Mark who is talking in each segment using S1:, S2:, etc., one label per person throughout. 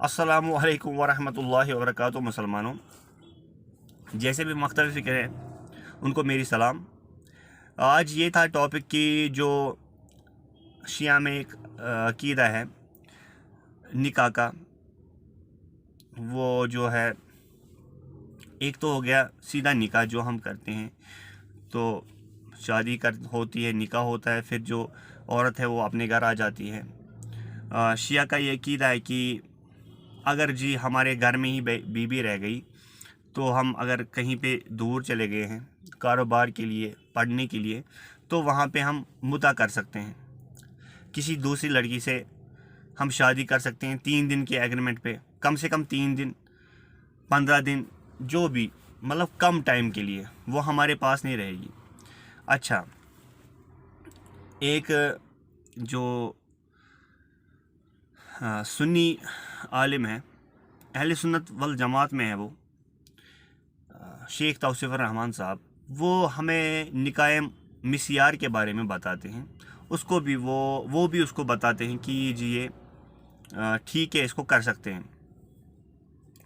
S1: अस्सलामु अलैकुम वरहमतुल्लाहि वबरकातुहू. मुसलमानों, जैसे भी मुख्तलिफ फ़िक्र हैं उनको मेरी सलाम. आज ये था टॉपिक की जो शिया में एक अक़ीदा है निकाह का. वो जो है एक तो हो गया सीधा निकाह जो हम करते हैं, तो शादी होती है, निकाह होता है, फिर जो औरत है वो अपने घर आ जाती है. शिया का ये अक़ीदा है कि अगर जी हमारे घर में ही बीबी रह गई तो हम अगर कहीं पे दूर चले गए हैं कारोबार के लिए, पढ़ने के लिए, तो वहाँ पे हम मुता कर सकते हैं. किसी दूसरी लड़की से हम शादी कर सकते हैं 3 दिन के एग्रीमेंट पे, कम से कम 3 दिन 15 दिन, जो भी मतलब कम टाइम के लिए वो हमारे पास नहीं रहेगी. अच्छा, एक जो सुन्नी आलिम है, अहले सुन्नत वल जमात में है, वो शेख तौसीफ़ुर रहमान साहब, वो हमें निकाह मिस्यार के बारे में बताते हैं. उसको भी वो भी उसको बताते हैं कि जी ये ठीक है, इसको कर सकते हैं.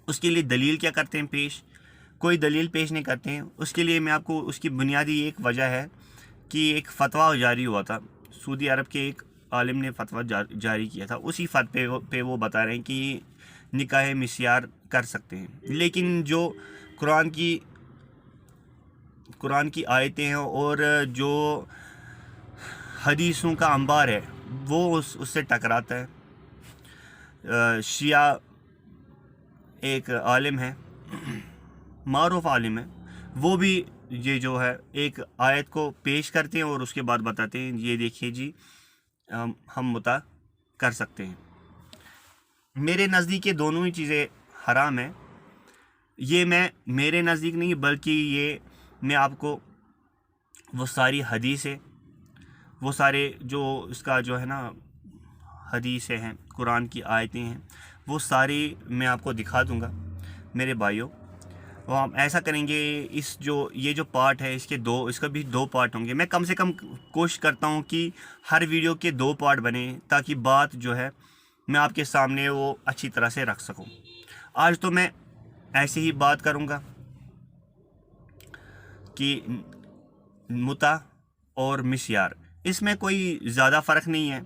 S1: उसके लिए दलील क्या करते हैं पेश? कोई दलील पेश नहीं करते हैं. उसके लिए मैं आपको उसकी बुनियादी एक वजह है कि एक फ़तवा जारी हुआ था, सऊदी अरब के एक आलिम ने फतवा जारी किया था. उसी फतवे पे वो बता रहे हैं कि निकाह मिस्यार कर सकते हैं. लेकिन जो कुरान की आयतें हैं और जो हदीसों का अंबार है वो उससे टकराता है. शिया एक आलिम है, मारूफ आलिम है, वो भी ये जो है एक आयत को पेश करते हैं और उसके बाद बताते हैं ये देखिए जी हम मुता कर सकते हैं. मेरे नज़दीक ये दोनों ही चीज़ें हराम हैं. ये मेरे नज़दीक नहीं, बल्कि ये मैं आपको वो सारी हदीसें, वो सारे जो इसका जो है ना हदीसें हैं, कुरान की आयतें हैं, वो सारी मैं आपको दिखा दूंगा मेरे भाइयों. और हम ऐसा करेंगे, ये जो पार्ट है इसका भी 2 पार्ट होंगे. मैं कम से कम कोशिश करता हूँ कि हर वीडियो के 2 पार्ट बने, ताकि बात जो है मैं आपके सामने वो अच्छी तरह से रख सकूँ. आज तो मैं ऐसे ही बात करूँगा कि मुता और मिस्यार, इसमें कोई ज़्यादा फ़र्क नहीं है.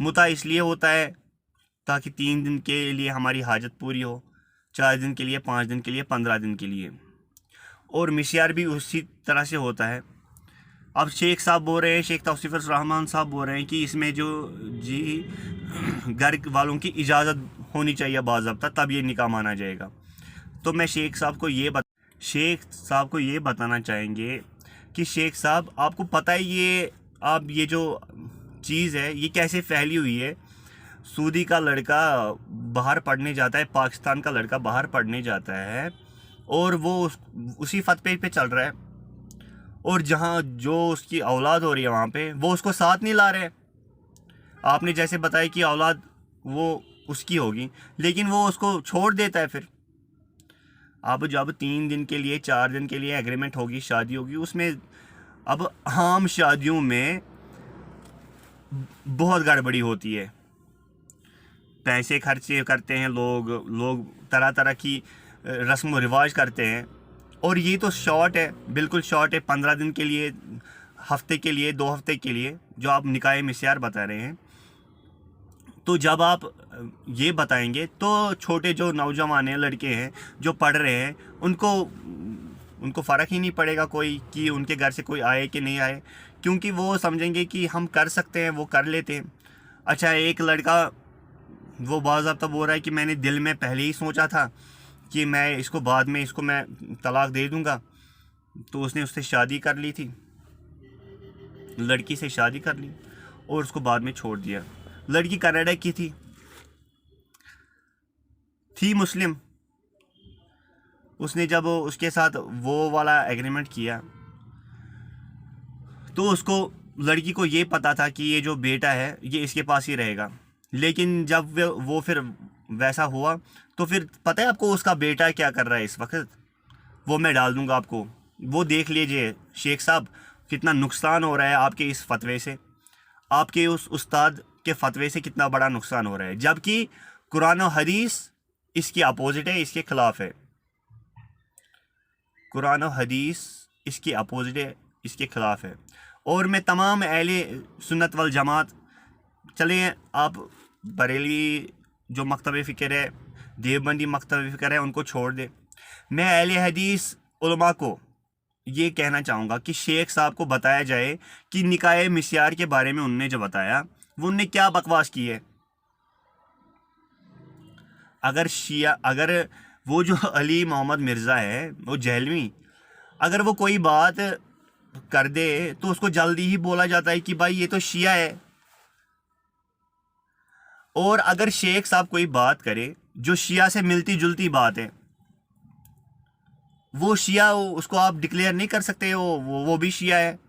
S1: मुता इसलिए होता है ताकि 3 दिन के लिए हमारी हाजत पूरी हो, 4 दिन के लिए, 5 दिन के लिए, 15 दिन के लिए. और मिस्यार भी उसी तरह से होता है. अब शेख साहब बोल रहे हैं, शेख तौसीफ़ुर रहमान साहब बोल रहे हैं कि इसमें जो जी घर वालों की इजाज़त होनी चाहिए बाज़ाब्ता, तब ये निकाह माना जाएगा. तो मैं शेख साहब को ये बताना चाहेंगे कि शेख साहब, आपको पता है ये जो चीज़ है ये कैसे फैली हुई है. सऊदी का लड़का बाहर पढ़ने जाता है, पाकिस्तान का लड़का बाहर पढ़ने जाता है, और वो उसी फतवे पे चल रहा है, और जहाँ जो उसकी औलाद हो रही है वहाँ पे वो उसको साथ नहीं ला रहे. आपने जैसे बताया कि औलाद वो उसकी होगी, लेकिन वो उसको छोड़ देता है. फिर अब जब 3 दिन के लिए, 4 दिन के लिए एग्रीमेंट होगी, शादी होगी, उसमें अब आम शादियों में बहुत गड़बड़ी होती है. पैसे खर्चे करते हैं लोग तरह तरह की रस्म व रिवाज करते हैं. और ये तो शॉर्ट है, बिल्कुल शॉर्ट है, 15 दिन के लिए, हफ्ते के लिए, 2 हफ्ते के लिए जो आप निकाह मिस्यार बता रहे हैं. तो जब आप ये बताएंगे तो छोटे जो नौजवान हैं, लड़के हैं जो पढ़ रहे हैं, उनको फ़र्क ही नहीं पड़ेगा कोई कि उनके घर से कोई आए कि नहीं आए, क्योंकि वो समझेंगे कि हम कर सकते हैं, वो कर लेते हैं. अच्छा, एक लड़का वो बाज़ाब्ता बोल रहा है कि मैंने दिल में पहले ही सोचा था कि मैं इसको बाद में मैं तलाक दे दूंगा. तो उसने उससे शादी कर ली थी, लड़की से शादी कर ली और उसको बाद में छोड़ दिया. लड़की कनाडा की थी मुस्लिम. उसने जब उसके साथ वो वाला एग्रीमेंट किया तो उसको लड़की को ये पता था कि ये जो बेटा है ये इसके पास ही रहेगा, लेकिन जब वो फिर वैसा हुआ तो फिर पता है आपको उसका बेटा क्या कर रहा है इस वक्त, वो मैं डाल दूंगा आपको, वो देख लीजिए शेख साहब कितना नुकसान हो रहा है आपके इस फतवे से, आपके उस उस्ताद के फतवे से कितना बड़ा नुकसान हो रहा है, जबकि कुरान और हदीस इसकी अपोजिट है, इसके खिलाफ है। कुरान और हदीस इसकी अपोजिट है, इसके खिलाफ है। और मैं तमाम अहले सुन्नत वल जमात, चले आप बरेली जो मकतब फ़िक्र है, देवबंदी मकतब फ़िक्र है, उनको छोड़ दे, मैं अहले हदीस उलमा को ये कहना चाहूँगा कि शेख साहब को बताया जाए कि निकाय मिस्यार के बारे में उनने जो बताया वो उनने क्या बकवास की है। अगर वो जो अली मोहम्मद मिर्ज़ा है वो जहलवी, अगर वो कोई बात कर दे तो उसको जल्दी ही बोला जाता है कि भाई ये तो शिया है। और अगर शेख साहब कोई बात करे जो शिया से मिलती जुलती बात है, वो शिया उसको आप डिक्लेयर नहीं कर सकते हो वो भी शिया है।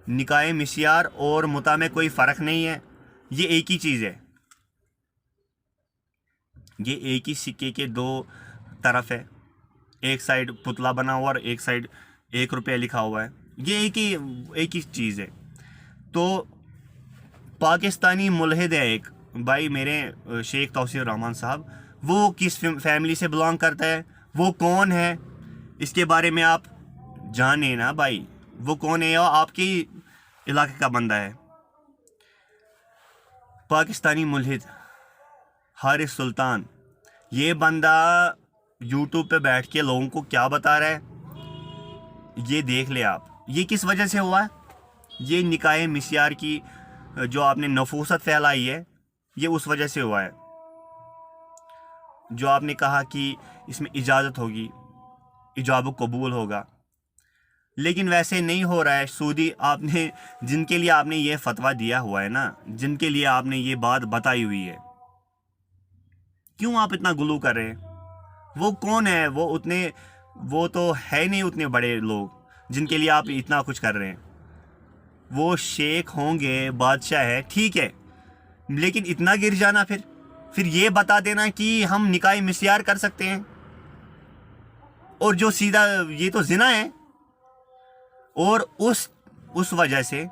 S1: निकाय मिस्यार और मुता में कोई फ़र्क नहीं है, ये एक ही चीज़ है, ये एक ही सिक्के के दो तरफ है, एक साइड पुतला बना हुआ और एक साइड 1 रुपया लिखा हुआ है, ये एक ही चीज़ है। तो पाकिस्तानी मुल्हिद है एक भाई मेरे शेख तौसीर रहमान साहब, वो किस फैमिली से बिलोंग करता है, वो कौन है, इसके बारे में आप जाने ना भाई, वो कौन है और आपके इलाके का बंदा है। पाकिस्तानी मुल्हिद हारिस सुल्तान, ये बंदा यूट्यूब पे बैठ के लोगों को क्या बता रहा है, ये देख ले आप। ये किस वजह से हुआ है, ये निकाय मिस्यार की जो आपने नफूसत फैलाई है, ये उस वजह से हुआ है। जो आपने कहा कि इसमें इजाज़त होगी, इजाब कबूल होगा, लेकिन वैसे नहीं हो रहा है। सूदी आपने जिनके लिए आपने ये फतवा दिया हुआ है ना, जिनके लिए आपने ये बात बताई हुई है, क्यों आप इतना गुलू कर रहे हैं? वो कौन है? वो तो है नहीं उतने बड़े लोग जिनके लिए आप इतना कुछ कर रहे हैं। वो शेख होंगे, बादशाह है, ठीक है, लेकिन इतना गिर जाना, फिर ये बता देना कि हम निकाय मिस्यार कर सकते हैं, और जो सीधा ये तो जिना है। और उस वजह से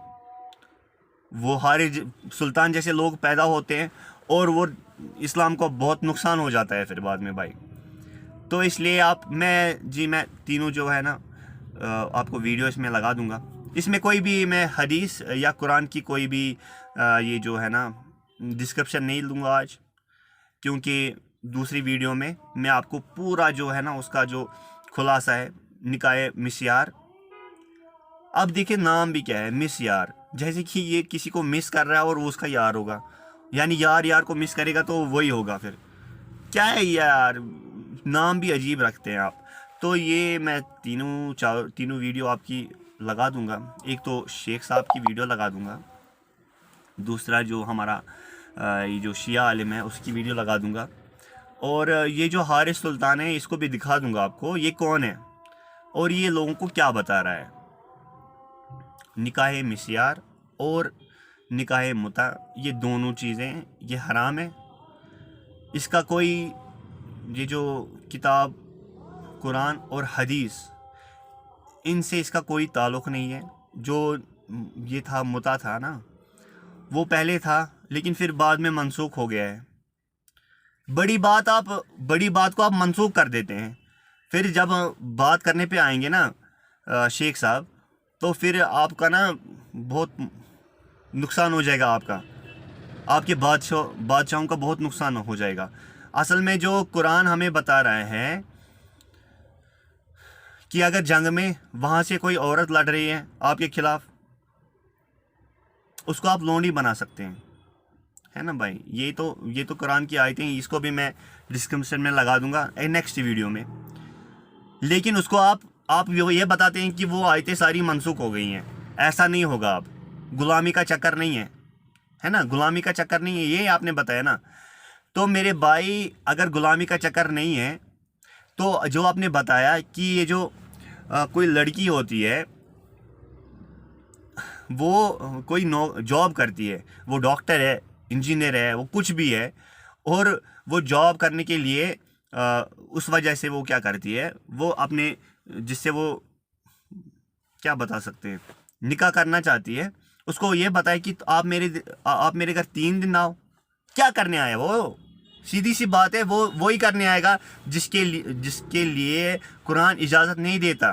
S1: वो हारिस सुल्तान जैसे लोग पैदा होते हैं और वो इस्लाम को बहुत नुकसान हो जाता है फिर बाद में भाई। तो इसलिए मैं तीनों जो है ना आपको वीडियो इसमें लगा दूंगा। इसमें कोई भी मैं हदीस या कुरान की कोई भी ये जो है ना डिस्क्रिप्शन नहीं लूँगा आज, क्योंकि दूसरी वीडियो में मैं आपको पूरा जो है ना उसका जो खुलासा है निकाय मिस्यार। अब देखिए नाम भी क्या है, मिस्यार, जैसे कि ये किसी को मिस कर रहा है और वो उसका यार होगा, यानी यार को मिस करेगा तो वही होगा। फिर क्या है यार, नाम भी अजीब रखते हैं आप। तो ये मैं तीनों वीडियो आपकी लगा दूंगा। एक तो शेख साहब की वीडियो लगा दूंगा, दूसरा जो हमारा ये जो शिया आलिम है उसकी वीडियो लगा दूंगा, और ये जो हारिस सुल्तान है इसको भी दिखा दूंगा आपको ये कौन है और ये लोगों को क्या बता रहा है। निकाह मिस्यार और निकाह मुता, ये दोनों चीज़ें ये हराम है। इसका कोई ये जो किताब कुरान और हदीस, इनसे इसका कोई ताल्लुक़ नहीं है। जो ये था मुता था ना, वो पहले था लेकिन फिर बाद में मनसूख हो गया है। बड़ी बात को आप मनसूख कर देते हैं, फिर जब बात करने पे आएंगे ना शेख साहब, तो फिर आपका ना बहुत नुकसान हो जाएगा, आपके बादशाहों का बहुत नुकसान हो जाएगा। असल में जो कुरान हमें बता रहा है कि अगर जंग में वहाँ से कोई औरत लड़ रही है आपके खिलाफ, उसको आप लोंडी बना सकते हैं, है ना भाई। ये तो कुरान की आयतें, इसको भी मैं डिस्क्रिप्शन में लगा दूंगा नेक्स्ट वीडियो में। लेकिन उसको आप ये बताते हैं कि वो आयतें सारी मनसूख हो गई हैं। ऐसा नहीं होगा। आप गुलामी का चक्कर नहीं है ना, गुलामी का चक्कर नहीं है, ये आपने बताया ना। तो मेरे भाई अगर गुलामी का चक्कर नहीं है तो जो आपने बताया कि ये जो कोई लड़की होती है वो कोई जॉब करती है, वो डॉक्टर है, इंजीनियर है, वो कुछ भी है, और वो जॉब करने के लिए उस वजह से वो क्या करती है, वो अपने जिससे वो क्या बता सकते हैं, निकाह करना चाहती है, उसको ये बताए कि आप मेरे घर 3 दिन आओ। क्या करने आए वो? सीधी सी बात है, वो ही करने आएगा जिसके लिए कुरान इजाज़त नहीं देता।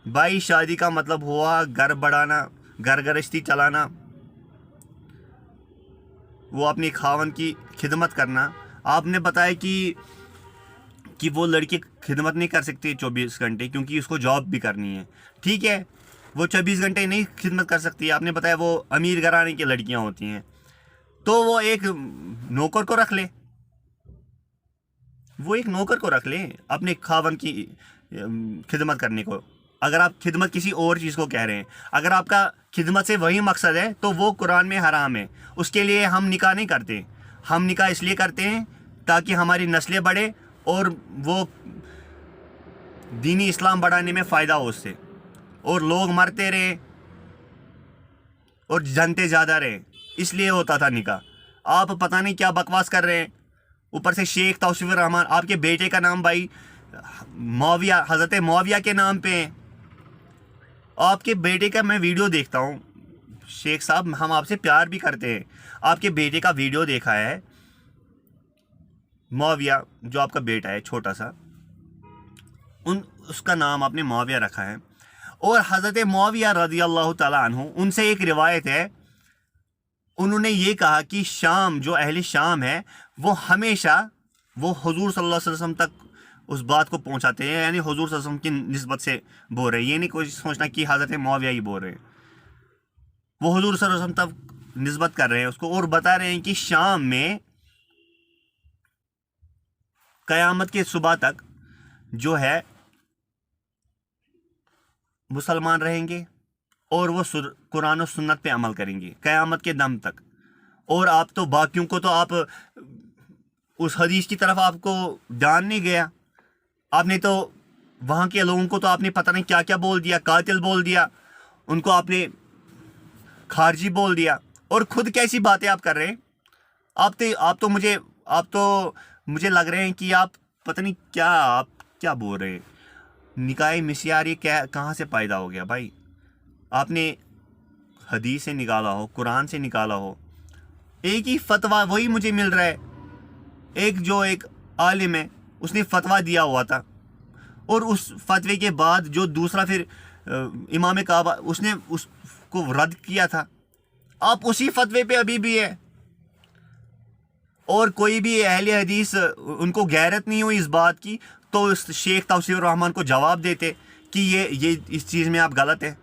S1: भाई शादी का मतलब हुआ घर बढ़ाना, घर गृहस्थी चलाना, वो अपनी खावन की खिदमत करना। आपने बताया कि वो लड़की खिदमत नहीं कर सकती 24 घंटे क्योंकि उसको जॉब भी करनी है। ठीक है, वो 24 घंटे नहीं खिदमत कर सकती। आपने बताया वो अमीर घराने की लड़कियां होती हैं, तो वो एक नौकर को रख ले, वो एक नौकर को रख ले अपने खावन की खिदमत करने को। अगर आप खिदमत किसी और चीज़ को कह रहे हैं, अगर आपका खिदमत से वही मकसद है तो वो कुरान में हराम है। उसके लिए हम निकाह नहीं करते। हम निकाह इसलिए करते हैं ताकि हमारी नस्लें बढ़े और वो दीनी इस्लाम बढ़ाने में फ़ायदा हो उससे, और लोग मरते रहे और जनते ज़्यादा रहे, इसलिए होता था निकाह। आप पता नहीं क्या बकवास कर रहे हैं। ऊपर से शेख तौसीफ रहमान, आपके बेटे का नाम भाई मुआविया, हज़रत मुआविया के नाम पे है। आपके बेटे का मैं वीडियो देखता हूँ, शेख साहब हम आपसे प्यार भी करते हैं। आपके बेटे का वीडियो देखा है, मुआविया जो आपका बेटा है छोटा सा, उसका नाम आपने मुआविया रखा है। और हज़रत मुआविया रज़ियल्लाहु ताला अन्हु, उनसे एक रिवायत है, उन्होंने ये कहा कि शाम, जो अहले शाम है, वो हमेशा वो हुजूर सल्लल्लाहु अलैहि वसल्लम तक उस बात को पहुंचाते हैं, यानी हुजूर सल्लल्लाहु अलैहि वसल्लम की निस्बत से बोल रहे हैं। ये नहीं कोई सोचना कि हज़रत मुआविया ही बोल रहे हैं, वो हुजूर सल्लल्लाहु अलैहि वसल्लम तक निस्बत कर रहे हैं उसको, और बता रहे हैं कि शाम में क़यामत के सुबह तक जो है मुसलमान रहेंगे और वो कुरान और सुन्नत पे अमल करेंगे क़यामत के दम तक। और आप तो बाकियों को तो आप उस हदीस की तरफ आपको ध्यान नहीं गया। आपने तो वहाँ के लोगों को तो आपने पता नहीं क्या क्या बोल दिया, कातिल बोल दिया, उनको आपने खारजी बोल दिया, और खुद कैसी बातें आप कर रहे हैं। आप तो मुझे लग रहे हैं कि आप पता नहीं आप क्या बोल रहे हैं। निकाह मिस्यार ये कहाँ से पैदा हो गया भाई? आपने हदीस से निकाला हो, कुरान से निकाला हो, एक ही फतवा वही मुझे मिल रहा है। एक आलिम है, उसने फतवा दिया हुआ था, और उस फतवे के बाद जो दूसरा फिर इमाम काबा, उसने उसको रद्द किया था। आप उसी फतवे पे अभी भी है, और कोई भी अहले हदीस उनको गैरत नहीं हुई इस बात की, तो शेख तौसीफ रहमान को जवाब देते कि ये इस चीज़ में आप गलत है।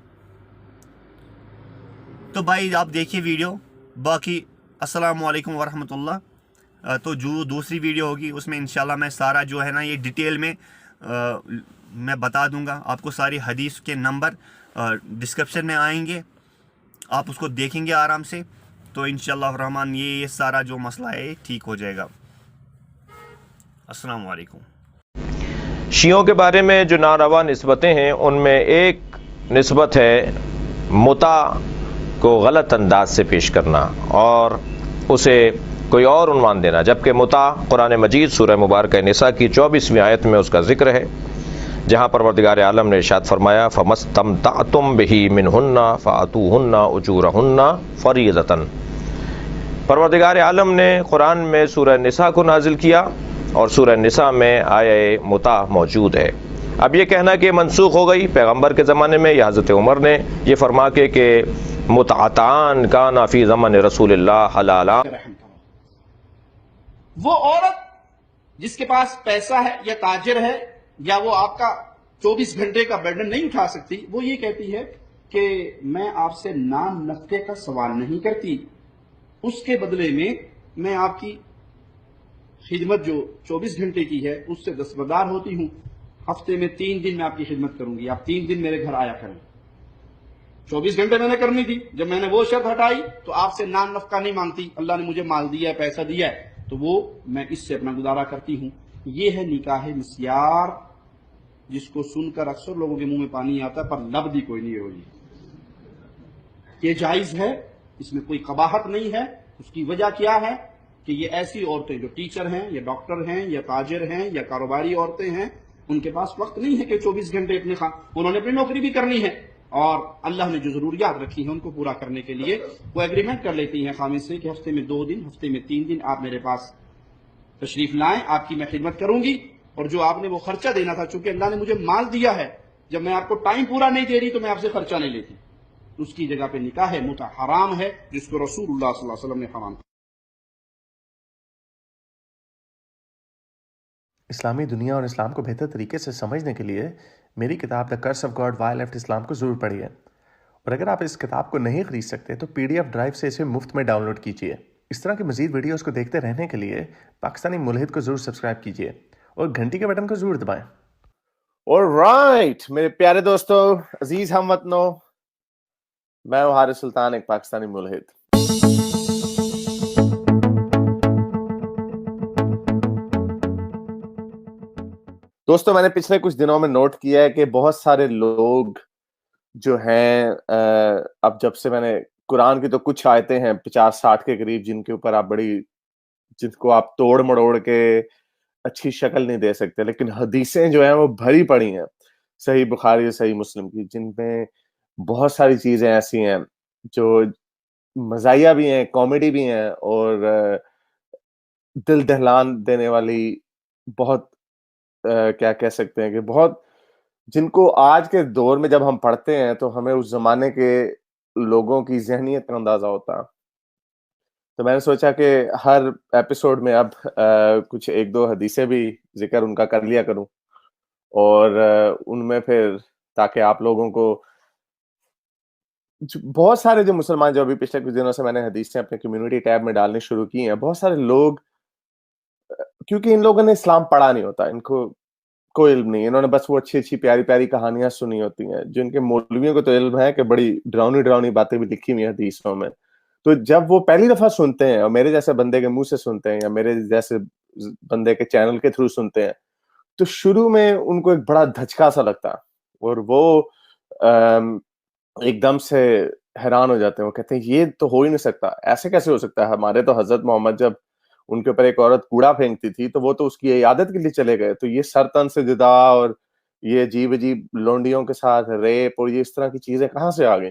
S1: तो भाई आप देखिए वीडियो। बाकी अस्सलामु अलैकुम वरहमतुल्लाह। तो जो दूसरी वीडियो होगी उसमें इंशाल्लाह मैं सारा जो है ना ये डिटेल में मैं बता दूंगा आपको। सारी हदीस के नंबर डिस्क्रिप्शन में आएंगे, आप उसको देखेंगे आराम से, तो इंशाल्लाह रहमान ये सारा जो मसला है ठीक हो जाएगा। अस्सलामु अलैकुम।
S2: शियों के बारे में जो नारवा निस्बतें हैं उनमें एक निस्बत है मुता को गलत अंदाज से पेश करना और उसे कोई और उन्वान देना, जबकि मुता कुरान मजीद सूरह मुबारक निसा की 24वीं आयत में उसका जिक्र है, जहाँ परवरदिगार आलम ने इरशाद फरमाया फमस्तमतअतुम बिही मिनहुन्ना फातूहुन्ना उजूरहुन्ना फरीज़तन। परवरदिगार आलम ने कुरान में सूरह निसा को नाजिल किया और सूरह निसा में आया मुता मौजूद है। अब ये कहना कि मनसूख हो गई पैगंबर के ज़माने में या हज़रत उमर ने ये फरमा के कि मुतातान का नाफी ज़मान रसूलुल्लाह हलाला।
S3: वो औरत जिसके पास पैसा है या ताजिर है या वो आपका 24 घंटे का बर्डन नहीं उठा सकती, वो ये कहती है कि मैं आपसे नाम नफ्के का सवाल नहीं करती, उसके बदले में मैं आपकी खिदमत जो 24 घंटे की है उससे दस्तबरदार होती हूं। हफ्ते में 3 दिन मैं आपकी खिदमत करूंगी, आप 3 दिन मेरे घर आया करें। 24 घंटे मैंने करनी थी, जब मैंने वो शर्त हटाई तो आपसे नाम नफका नहीं मांगती, अल्लाह ने मुझे माल दिया है, पैसा दिया है, तो वो मैं इससे अपना गुजारा करती हूं। ये है निकाह मिस्यार, जिसको सुनकर अक्सर लोगों के मुंह में पानी आता है पर लब्ध ही कोई नहीं हो रही। ये जायज है, इसमें कोई कबाहत नहीं है। उसकी वजह क्या है कि ये ऐसी औरतें जो टीचर हैं या डॉक्टर हैं या ताजिर हैं या कारोबारी औरतें हैं, उनके पास वक्त नहीं है कि 24 घंटे अपने उन्होंने अपनी नौकरी भी करनी है और अल्लाह ने जो जरूरियात रखी है उनको पूरा करने के लिए वो एग्रीमेंट कर लेती हैं खामिद से कि हफ्ते में 2 दिन, हफ्ते में 3 दिन आप मेरे पास तशरीफ लाएं, आपकी मैं खिदमत करूंगी। और जो आपने वो खर्चा देना था, चूंकि अल्लाह ने मुझे माल दिया है, जब मैं आपको टाइम पूरा नहीं दे रही तो मैं आपसे खर्चा नहीं लेती। उसकी जगह पे निकाह है, मुता हराम है, जिसको रसूलुल्लाह सल्लल्लाहु अलैहि वसल्लम ने हराम।
S4: इस्लामी दुनिया और इस्लाम को बेहतर तरीके से समझने के लिए मेरी किताब the curse of God why left Islam को ज़रूर पढ़िए। और अगर आप इस किताब को नहीं खरीद सकते तो PDF ड्राइव से इसे मुफ्त में डाउनलोड कीजिए। इस तरह की मज़ीद वीडियोस को देखते रहने के लिए पाकिस्तानी मुल्हिद को ज़रूर सब्सक्राइब कीजिए और घंटी के बटन को ज़रूर दबाएं।
S2: ऑलराइट मेरे प्यारे दोस्तों, अजीज हमवतनों, मैं हूं हारिस सुल्तान, एक पाकिस्तानी मुल्हिद। दोस्तों, मैंने पिछले कुछ दिनों में नोट किया है कि बहुत सारे लोग जो हैं, अब जब से मैंने कुरान की तो कुछ आयतें हैं 50-60 के करीब जिनको आप तोड़ मड़ोड़ के अच्छी शक्ल नहीं दे सकते, लेकिन हदीसें जो हैं वो भरी पड़ी हैं सही बुखारी, सही मुस्लिम की, जिनमें बहुत सारी चीजें ऐसी हैं जो मज़ाहिया भी हैं, कॉमेडी भी हैं और दिल दहलान देने वाली, बहुत क्या कह सकते हैं कि बहुत, जिनको आज के दौर में जब हम पढ़ते हैं तो हमें उस जमाने के लोगों की ज़हनियत का अंदाजा होता है। तो मैंने सोचा कि हर एपिसोड में अब कुछ 1-2 हदीसें भी जिक्र उनका कर लिया करूं और उनमें फिर, ताकि आप लोगों को, बहुत सारे जो मुसलमान, जो अभी पिछले कुछ दिनों से मैंने हदीसें अपने कम्युनिटी टैब में डालनी शुरू की हैं, बहुत सारे लोग, क्योंकि इन लोगों ने इस्लाम पढ़ा नहीं होता, इनको कोई इल्म नहीं है, इन्होंने बस वो अच्छी-अच्छी प्यारी-प्यारी कहानियां सुनी होती हैं। जो इनके मौलवियों को तो इल्म है कि बड़ी डरावनी-डरावनी बातें भी लिखी हुई हैं हदीसों में। तो जब वो पहली दफा सुनते हैं और मेरे जैसे बंदे के मुंह से सुनते हैं या मेरे जैसे बंदे के चैनल के थ्रू सुनते हैं, तो शुरू में उनको एक बड़ा धचका सा लगता है और वो एकदम से हैरान हो जाते हैं। वो कहते हैं ये तो हो ही नहीं सकता, ऐसे कैसे हो सकता है? हमारे तो हजरत मोहम्मद, जब उनके ऊपर एक औरत कूड़ा फेंकती थी तो वो तो उसकी इयादत के लिए चले गए, तो ये सर तन से जुदा और ये अजीब अजीब लौंडियों के साथ रेप और ये इस तरह की चीजें कहाँ से आ गई?